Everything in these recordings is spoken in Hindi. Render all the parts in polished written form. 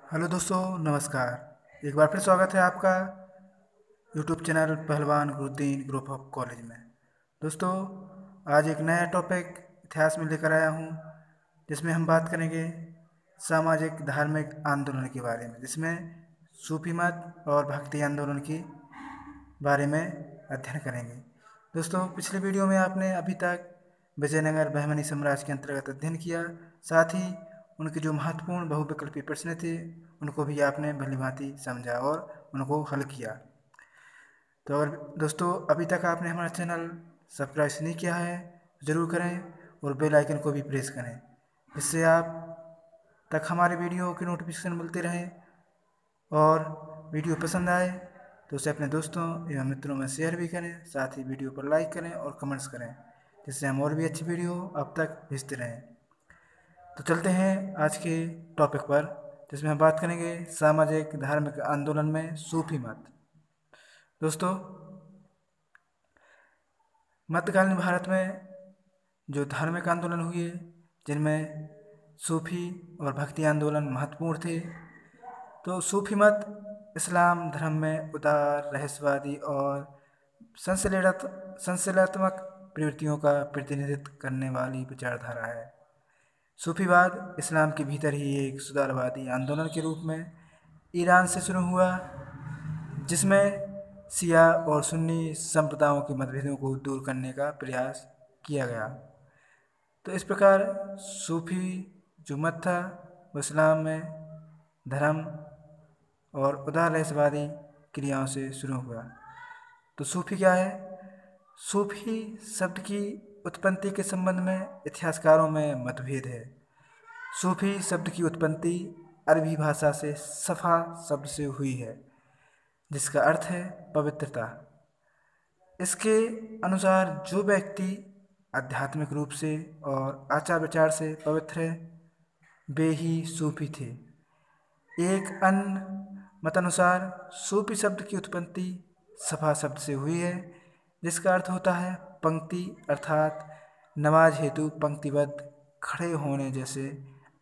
हेलो दोस्तों, नमस्कार। एक बार फिर स्वागत है आपका यूट्यूब चैनल पहलवान गुरुद्दीन ग्रुप ऑफ कॉलेज में। दोस्तों, आज एक नया टॉपिक इतिहास में लेकर आया हूँ, जिसमें हम बात करेंगे सामाजिक धार्मिक आंदोलन के बारे में, जिसमें सूफी मत और भक्ति आंदोलन के बारे में अध्ययन करेंगे। दोस्तों, पिछले वीडियो में आपने अभी तक विजयनगर बहमनी साम्राज्य के अंतर्गत अध्ययन किया, साथ ही उनके जो महत्वपूर्ण बहुविकल्पी प्रश्न थे उनको भी आपने भलीभांति समझा और उनको हल किया। तो अगर दोस्तों अभी तक आपने हमारा चैनल सब्सक्राइब नहीं किया है ज़रूर करें और बेल आइकन को भी प्रेस करें, जिससे आप तक हमारे वीडियो की नोटिफिकेशन मिलते रहें। और वीडियो पसंद आए तो उसे अपने दोस्तों एवं मित्रों में शेयर भी करें, साथ ही वीडियो पर लाइक करें और कमेंट्स करें, जिससे हम और भी अच्छी वीडियो आप तक भेजते रहें। तो चलते हैं आज के टॉपिक पर, जिसमें हम बात करेंगे सामाजिक धार्मिक आंदोलन में सूफी मत। दोस्तों, मध्यकालीन भारत में जो धार्मिक आंदोलन हुए, जिनमें सूफी और भक्ति आंदोलन महत्वपूर्ण थे। तो सूफी मत इस्लाम धर्म में उदार, रहस्यवादी और संश्लेषणात्मक प्रवृत्तियों का प्रतिनिधित्व करने वाली विचारधारा है। सूफीवाद इस्लाम के भीतर ही एक सुधारवादी आंदोलन के रूप में ईरान से शुरू हुआ, जिसमें शिया और सुन्नी संप्रदायों के मतभेदों को दूर करने का प्रयास किया गया। तो इस प्रकार सूफी जो मत था वो इस्लाम में धर्म और उदार रहस्यवादी क्रियाओं से शुरू हुआ। तो सूफी क्या है? सूफी शब्द की उत्पत्ति के संबंध में इतिहासकारों में मतभेद है। सूफी शब्द की उत्पत्ति अरबी भाषा से सफ़ा शब्द से हुई है, जिसका अर्थ है पवित्रता। इसके अनुसार जो व्यक्ति आध्यात्मिक रूप से और आचार विचार से पवित्र है, वे ही सूफी थे। एक अन्य मतानुसार सूफी शब्द की उत्पत्ति सफा शब्द से हुई है, जिसका अर्थ होता है पंक्ति, अर्थात नमाज हेतु पंक्तिबद्ध खड़े होने जैसे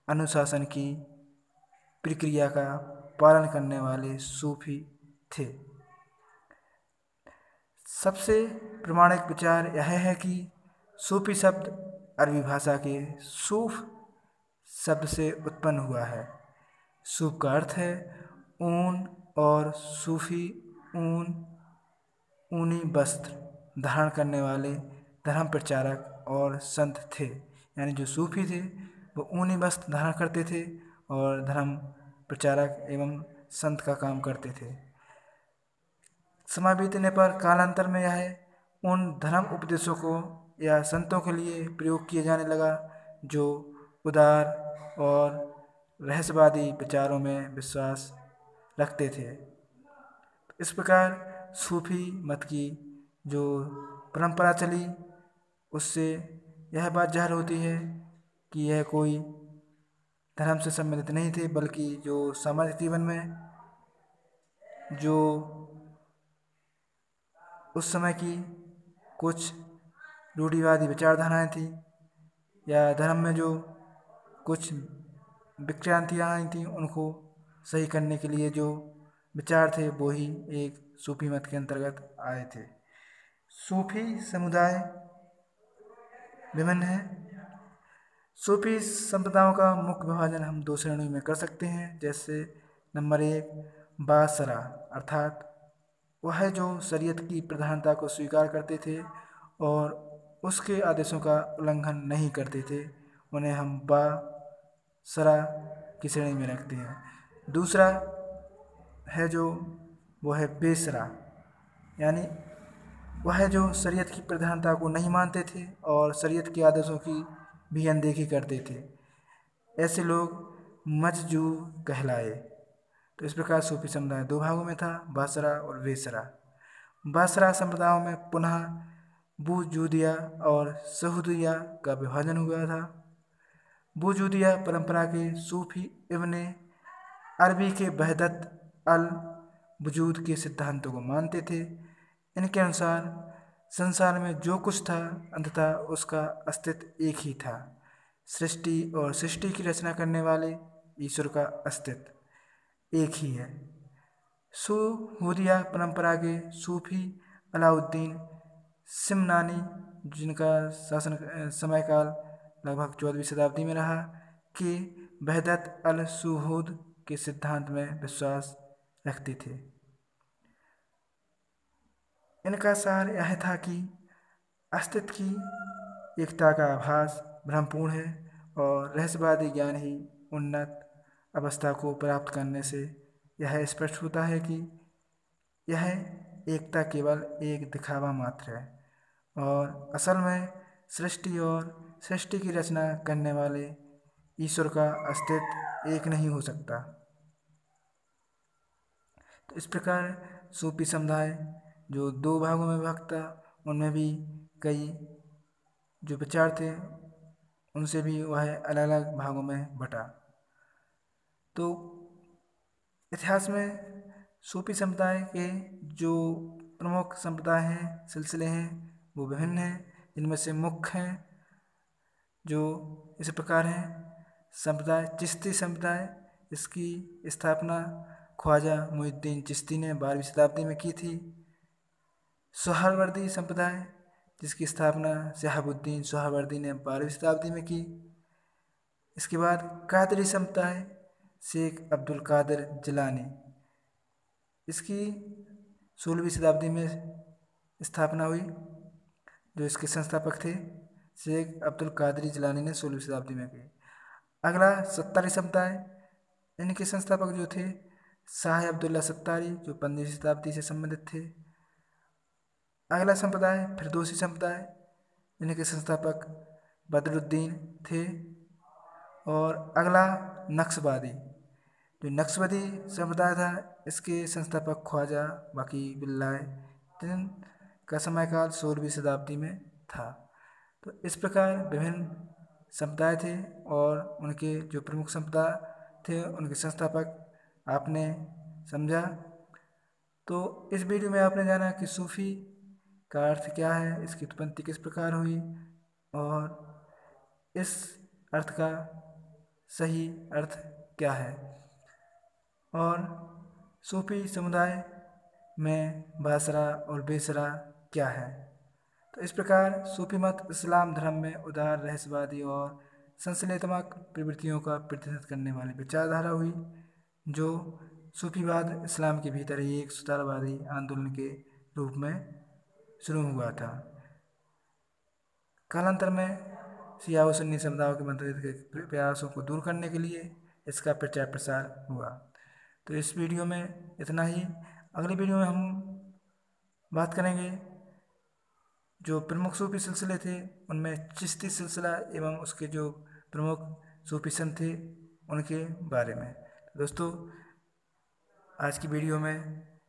अनुशासन की प्रक्रिया का पालन करने वाले सूफी थे। सबसे प्रमाणिक विचार यह है कि सूफी शब्द अरबी भाषा के सूफ शब्द से उत्पन्न हुआ है। सूफ का अर्थ है ऊन और सूफी ऊन ऊनी वस्त्र धारण करने वाले धर्म प्रचारक और संत थे। यानी जो सूफी थे वो ऊनी वस्त्र धारण करते थे और धर्म प्रचारक एवं संत का काम करते थे। समय बीतने पर कालांतर में यह उन धर्म उपदेशों को या संतों के लिए प्रयोग किया जाने लगा जो उदार और रहस्यवादी विचारों में विश्वास रखते थे। इस प्रकार सूफी मत की जो परंपरा चली, उससे यह बात ज़ाहिर होती है कि यह कोई धर्म से संबंधित नहीं थे, बल्कि जो सामाजिक जीवन में जो उस समय की कुछ रूढ़िवादी विचारधाराएं थी या धर्म में जो कुछ विक्रांतियाँ आई थी, उनको सही करने के लिए जो विचार थे वो ही एक सूफी मत के अंतर्गत आए थे। सूफी समुदाय विभिन्न है। सूफी संप्रदायों का मुख्य विभाजन हम दो श्रेणियों में कर सकते हैं। जैसे नंबर 1 बासरा, अर्थात वह जो शरीयत की प्रधानता को स्वीकार करते थे और उसके आदेशों का उल्लंघन नहीं करते थे, उन्हें हम बासरा की श्रेणी में रखते हैं। दूसरा है जो वो है बेसरा, यानी वह जो शरीयत की प्रधानता को नहीं मानते थे और शरीयत के आदेशों की भी अनदेखी करते थे। ऐसे लोग मजजू कहलाए। तो इस प्रकार सूफी समुदाय दो भागों में था, बासरा और बेसरा। बासरा संप्रदायों में पुनः वजूदिया और सहूदिया का विभाजन हुआ था। वजूदिया परंपरा के सूफी इब्ने अरबी के वहदत अल वजूद के सिद्धांतों को मानते थे। इनके अनुसार संसार में जो कुछ था अंततः उसका अस्तित्व एक ही था, सृष्टि और सृष्टि की रचना करने वाले ईश्वर का अस्तित्व। एक ही है। सूफिया परंपरा के सूफी अलाउद्दीन सिमनानी, जिनका शासन समयकाल लगभग 14वीं शताब्दी में रहा, के वहदत अल शुहूद के सिद्धांत में विश्वास रखते थे। इनका सार यह था कि अस्तित्व की एकता का आभास भ्रमपूर्ण है और रहस्यवादी ज्ञान ही उन्नत अवस्था को प्राप्त करने से यह स्पष्ट होता है कि यह एकता केवल एक दिखावा मात्र है और असल में सृष्टि और सृष्टि की रचना करने वाले ईश्वर का अस्तित्व एक नहीं हो सकता। तो इस प्रकार सूफी समुदाय जो दो भागों में विभक्त था, उनमें भी कई जो विचार थे उनसे भी वह अलग अलग भागों में बटा। तो इतिहास में सूफी समुदाय के जो प्रमुख संप्रदाय हैं, सिलसिले हैं, वो विभिन्न हैं। इनमें से मुख्य हैं जो इस प्रकार हैं। संप्रदाय चिश्ती संप्रदाय, इसकी स्थापना ख्वाजा मुइनुद्दीन चिश्ती ने 12वीं शताब्दी में की थी। सोहरावर्दी संप्रदाय, जिसकी स्थापना शहाबुद्दीन सोहरावर्दी ने 12वीं शताब्दी में की। इसके बाद कादरी संप्रदाय, शेख अब्दुल कादिर जिलानी, इसकी 16वीं शताब्दी में स्थापना हुई। जो इसके संस्थापक थे शेख अब्दुल कादिर जिलानी ने 16वीं शताब्दी में की। अगला सत्तारी संप्रदाय, इनके संस्थापक जो थे शाह अब्दुल्ला सत्तारी, जो 15वीं शताब्दी से संबंधित थे। अगला संप्रदाय फिरदौसी संप्रदाय, इनके संस्थापक बदरुद्दीन थे। और अगला नक्शवादी, जो नक्शवादी संप्रदाय था, इसके संस्थापक ख्वाजा बाकी बिल्लाह, जिनका समयकाल 16वीं शताब्दी में था। तो इस प्रकार विभिन्न संप्रदाय थे और उनके जो प्रमुख संप्रदाय थे उनके संस्थापक आपने समझा। तो इस वीडियो में आपने जाना कि सूफी का अर्थ क्या है, इसकी उत्पत्ति किस प्रकार हुई और इस अर्थ का सही अर्थ क्या है, और सूफी समुदाय में बासरा और बेसरा क्या है। तो इस प्रकार सूफी मत इस्लाम धर्म में उदार, रहस्यवादी और संश्लेषणात्मक प्रवृत्तियों का प्रतिनिधित्व करने वाली विचारधारा हुई, जो सूफीवाद इस्लाम के भीतर ही एक सुधारवादी आंदोलन के रूप में शुरू हुआ था। कालांतर में शिया व सुन्नी समुदायों के मतभेद के प्रयासों को दूर करने के लिए इसका प्रचार प्रसार हुआ। तो इस वीडियो में इतना ही। अगली वीडियो में हम बात करेंगे जो प्रमुख सूफी सिलसिले थे उनमें चिश्ती सिलसिला एवं उसके जो प्रमुख सूफी संत थे उनके बारे में। दोस्तों, आज की वीडियो में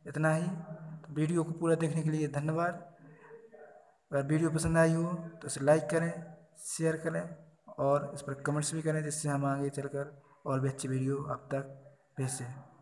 इतना ही। तो वीडियो को पूरा देखने के लिए धन्यवाद। अगर वीडियो पसंद आई हो तो इसे लाइक करें, शेयर करें और इस पर कमेंट्स भी करें, जिससे हम आगे चलकर और भी अच्छी वीडियो आप तक भेज सकें।